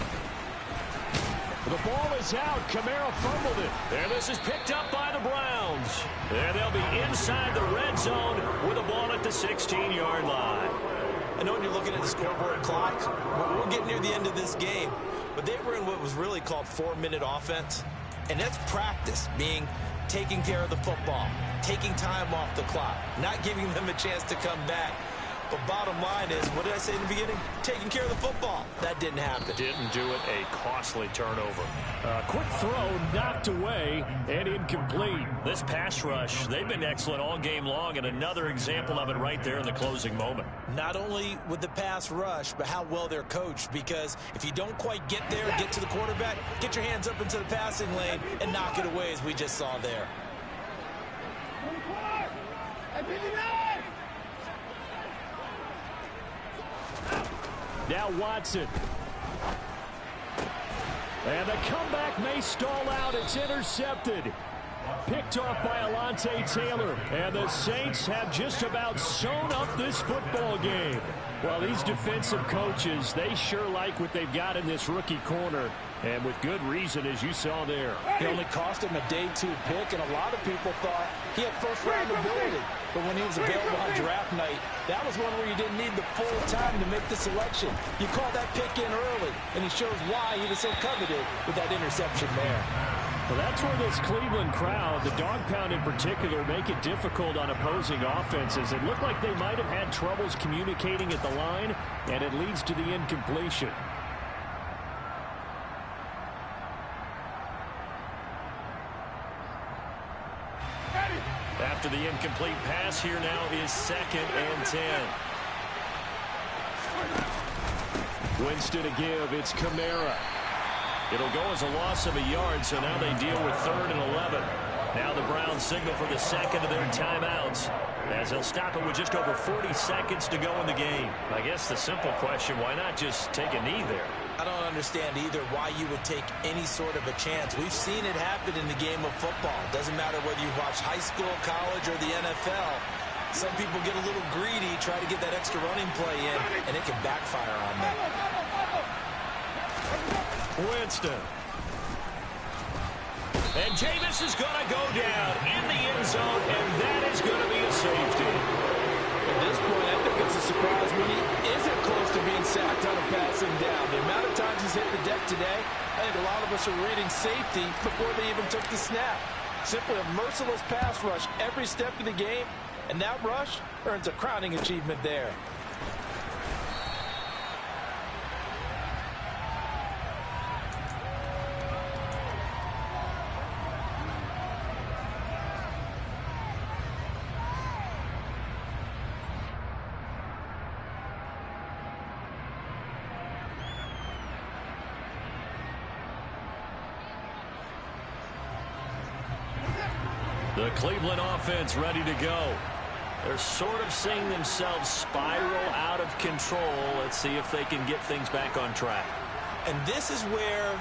The ball is out. Kamara fumbled it. And this is picked up by the Browns. And they'll be inside the red zone with a ball at the 16-yard line. I know when you're looking at the scoreboard clock, we're getting near the end of this game, but they were in what was really called 4-minute offense, and that's practice, being taking care of the football, taking time off the clock, not giving them a chance to come back. But bottom line is, what did I say in the beginning? Taking care of the football. That didn't happen. Didn't do it. A costly turnover. Quick throw knocked away and incomplete. This pass rush, they've been excellent all game long, and another example of it right there in the closing moment. Not only with the pass rush, but how well they're coached, because if you don't quite get there, get to the quarterback, get your hands up into the passing lane and knock it away, as we just saw there. Now Watson. And the comeback may stall out. It's intercepted. Picked off by Alontae Taylor. And the Saints have just about sewn up this football game. Well, these defensive coaches, they sure like what they've got in this rookie corner. And with good reason, as you saw there. It only cost him a day 2 pick, and a lot of people thought he had first-round ability. But when he was available on draft night, that was one where you didn't need the full time to make the selection. You call that pick in early, and he shows why he was so coveted with that interception there. Well, that's where this Cleveland crowd, the dog pound in particular, make it difficult on opposing offenses. It looked like they might have had troubles communicating at the line, and it leads to the incompletion. After the incomplete pass, here now is 2nd and 10. Winston to give. It's Kamara. It'll go as a loss of a yard, so now they deal with 3rd and 11. Now the Browns signal for the 2nd of their timeouts, as they'll stop it with just over 40 seconds to go in the game. I guess the simple question, why not just take a knee there? I don't understand either why you would take any sort of a chance. We've seen it happen in the game of football. It doesn't matter whether you watch high school, college, or the NFL. Some people get a little greedy, try to get that extra running play in, and it can backfire on them. Winston. And Jameis is going to go down in the end zone, and that is going to be a safety. At this point, I think it's a surprise when he isn't close to being sacked on a passing down. The amount of times he's hit the deck today, I think a lot of us are reading safety before they even took the snap. Simply a merciless pass rush every step of the game, and that rush earns a crowning achievement there. The Cleveland offense ready to go. They're sort of seeing themselves spiral out of control. Let's see if they can get things back on track. And this is where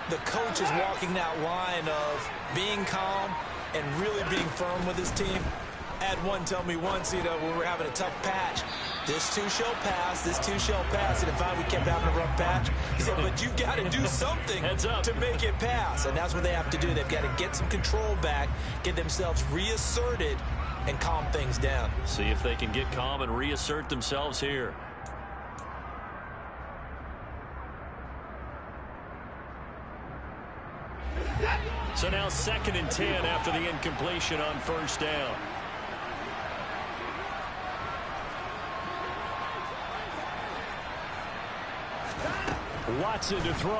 the coach is walking that line of being calm and really being firm with his team. I had one tell me once, when we were having a tough patch, this too shall pass, this too shall pass. And finally we kept having a rough patch. He said, but you got to do something to make it pass. And that's what they have to do. They've got to get some control back, get themselves reasserted, and calm things down. See if they can get calm and reassert themselves here. So now 2nd and 10 after the incompletion on 1st down. Watson to throw.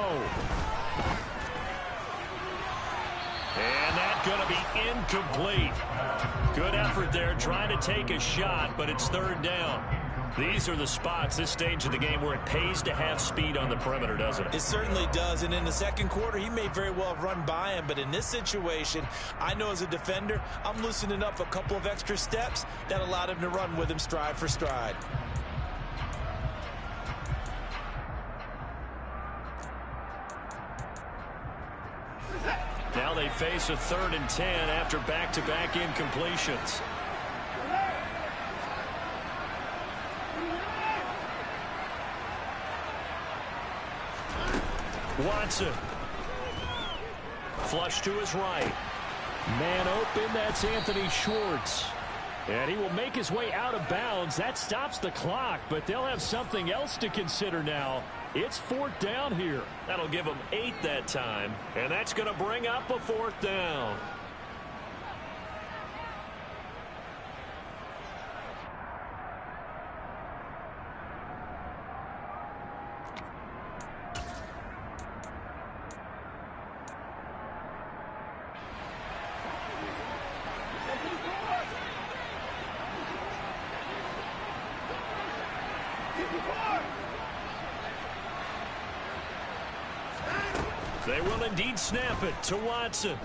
And that's going to be incomplete. Good effort there trying to take a shot, but it's 3rd down. These are the spots this stage of the game where it pays to have speed on the perimeter, doesn't it? It certainly does, and in the 2nd quarter, he may very well have run by him, but in this situation, I know as a defender, I'm loosening up a couple of extra steps that allowed him to run with him stride for stride. Now they face a 3rd and 10 after back-to-back incompletions. Watson. Flush to his right. Man open, that's Anthony Schwartz. And he will make his way out of bounds. That stops the clock, but they'll have something else to consider now. It's 4th down here. That'll give them 8 that time, and that's going to bring up a 4th down. They will indeed snap it to Watson.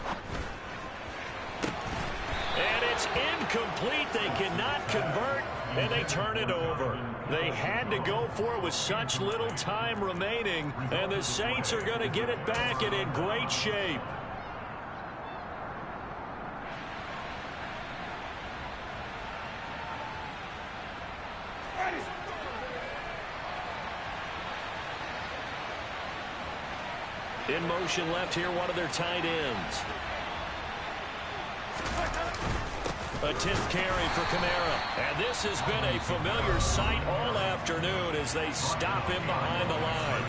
And it's incomplete. They cannot convert, and they turn it over. They had to go for it with such little time remaining, and the Saints are going to get it back and in great shape. In motion left here, one of their tight ends. A 10th carry for Kamara. And this has been a familiar sight all afternoon as they stop him behind the line.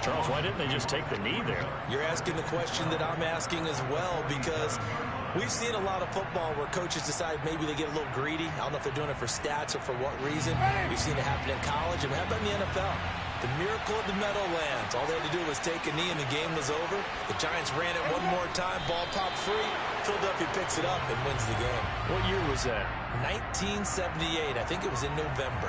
Charles, why didn't they just take the knee there? You're asking the question that I'm asking as well, because we've seen a lot of football where coaches decide maybe they get a little greedy. I don't know if they're doing it for stats or for what reason. We've seen it happen in college, and how about in the NFL? The miracle of the Meadowlands. All they had to do was take a knee and the game was over. The Giants ran it one more time. Ball popped free. Philadelphia picks it up and wins the game. What year was that? 1978. I think it was in November.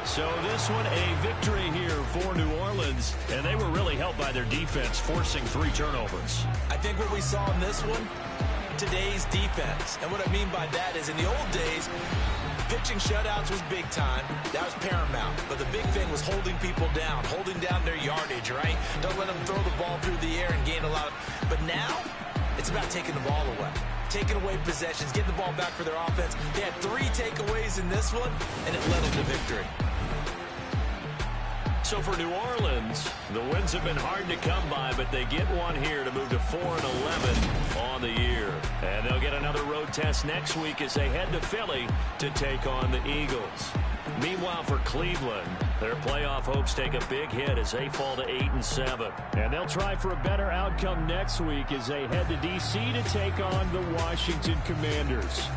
So this one a victory here for New Orleans. And they were really helped by their defense, forcing 3 turnovers. I think what we saw in this one, today's defense. And what I mean by that is in the old days, pitching shutouts was big time. That was paramount. But the big thing was holding people down, holding down their yardage, right? Don't let them throw the ball through the air and gain a lot of... But now, it's about taking the ball away. Taking away possessions, getting the ball back for their offense. They had 3 takeaways in this one, and it led them to victory. So for New Orleans, the wins have been hard to come by, but they get one here to move to 4-11 on the year. And they'll get another road test next week as they head to Philly to take on the Eagles. Meanwhile, for Cleveland, their playoff hopes take a big hit as they fall to 8-7. And they'll try for a better outcome next week as they head to D.C. to take on the Washington Commanders.